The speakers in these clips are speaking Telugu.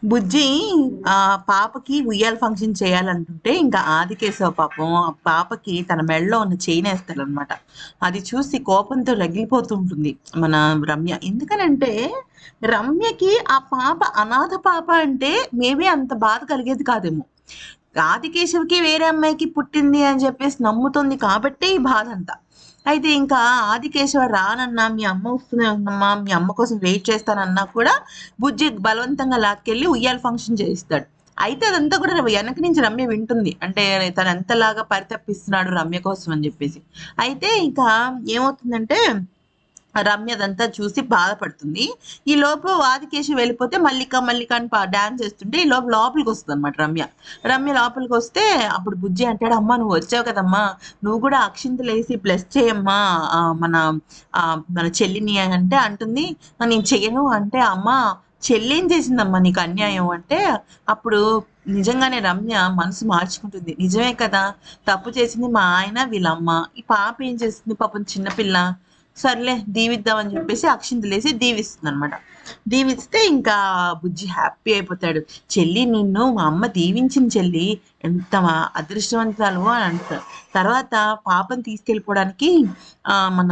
బుజ్జి ఆ పాపకి ఉయ్యాల ఫంక్షన్ చేయాలంటుంటే ఇంకా ఆదికేశవ పాపం ఆ పాపకి తన మెడలో ఉన్న చైన్ వేస్తాడనమాట. అది చూసి కోపంతో రగిలిపోతుంటుంది మన రమ్య. ఎందుకనంటే రమ్యకి ఆ పాప అనాథ పాప అంటే మేబీ అంత బాధ కలిగేది కాదేమో. ఆదికేశవ్‌కి వేరే అమ్మాయికి పుట్టింది అని చెప్పేసి నమ్ముతుంది కాబట్టే ఈ బాధంతా. అయితే ఇంకా ఆదికేశవ రానన్నా, మీ అమ్మ వస్తూనే ఉందమ్మా, మీ అమ్మ కోసం వెయిట్ చేస్తానన్నా కూడా బుజ్జి బలవంతంగా లాక్కెళ్ళి ఉయ్యాల ఫంక్షన్ చేయిస్తాడు. అయితే అదంతా కూడా వెనక నుంచి రమ్య వింటుంది. అంటే తను ఎంతలాగా పరితపిస్తున్నాడు రమ్య కోసం అని చెప్పేసి. అయితే ఇంకా ఏమవుతుందంటే రమ్య అదంతా చూసి బాధపడుతుంది. ఈ లోపు ఆదికేశవ్ వెళ్ళిపోతే మల్లిక అని డాన్స్ చేస్తుంటే ఈ లోపు లోపలికి వస్తుంది అనమాట రమ్య. రమ్య లోపలికి వస్తే అప్పుడు బుజ్జి అంటాడు, అమ్మా నువ్వు వచ్చావు కదమ్మా, నువ్వు కూడా అక్షింతలు వేసి బ్లెస్ చేయమ్మా మన మన చెల్లిని అంటే అంటుంది. నేను చెయ్యను అంటే, అమ్మ చెల్లి ఏం చేసిందమ్మా నీకు అన్యాయం అంటే, అప్పుడు నిజంగానే రమ్య మనసు మార్చుకుంటుంది. నిజమే కదా, తప్పు చేసింది మా ఆయన వీళ్ళమ్మ, ఈ పాప ఏం చేస్తుంది పాపం చిన్నపిల్ల, సర్లే దీవిద్దామని చెప్పేసి అక్షింతలేసి దీవిస్తుంది అనమాట. దీవిస్తే ఇంకా బుజ్జి హ్యాపీ అయిపోతాడు. చెల్లి నిన్ను మా అమ్మ దీవించింది చెల్లి, ఎంత అదృష్టవంతురాలు అని అంటారు. తర్వాత పాపని తీసుకెళ్ళిపోవడానికి మన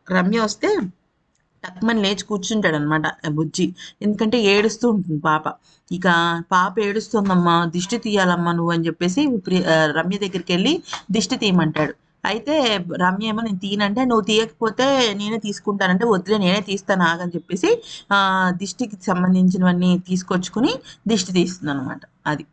రమ్య వస్తే టక్మని లేచి కూర్చుంటాడు అనమాట బుజ్జి. ఎందుకంటే ఏడుస్తూ ఉంటుంది పాప. ఇక పాప ఏడుస్తుందమ్మా, దిష్టి తీయాలమ్మా నువ్వు అని చెప్పేసి రమ్య దగ్గరికి వెళ్ళి దిష్టి తీయమంటాడు. అయితే రమ్య ఏమో నేను తీయనంటే, నువ్వు తీయకపోతే నేనే తీసుకుంటానంటే, వద్దులే నేనే తీస్తాను ఆగని చెప్పేసి దిష్టికి సంబంధించినవన్నీ తీసుకొచ్చుకుని దిష్టి తీస్తుంది అనమాట. అది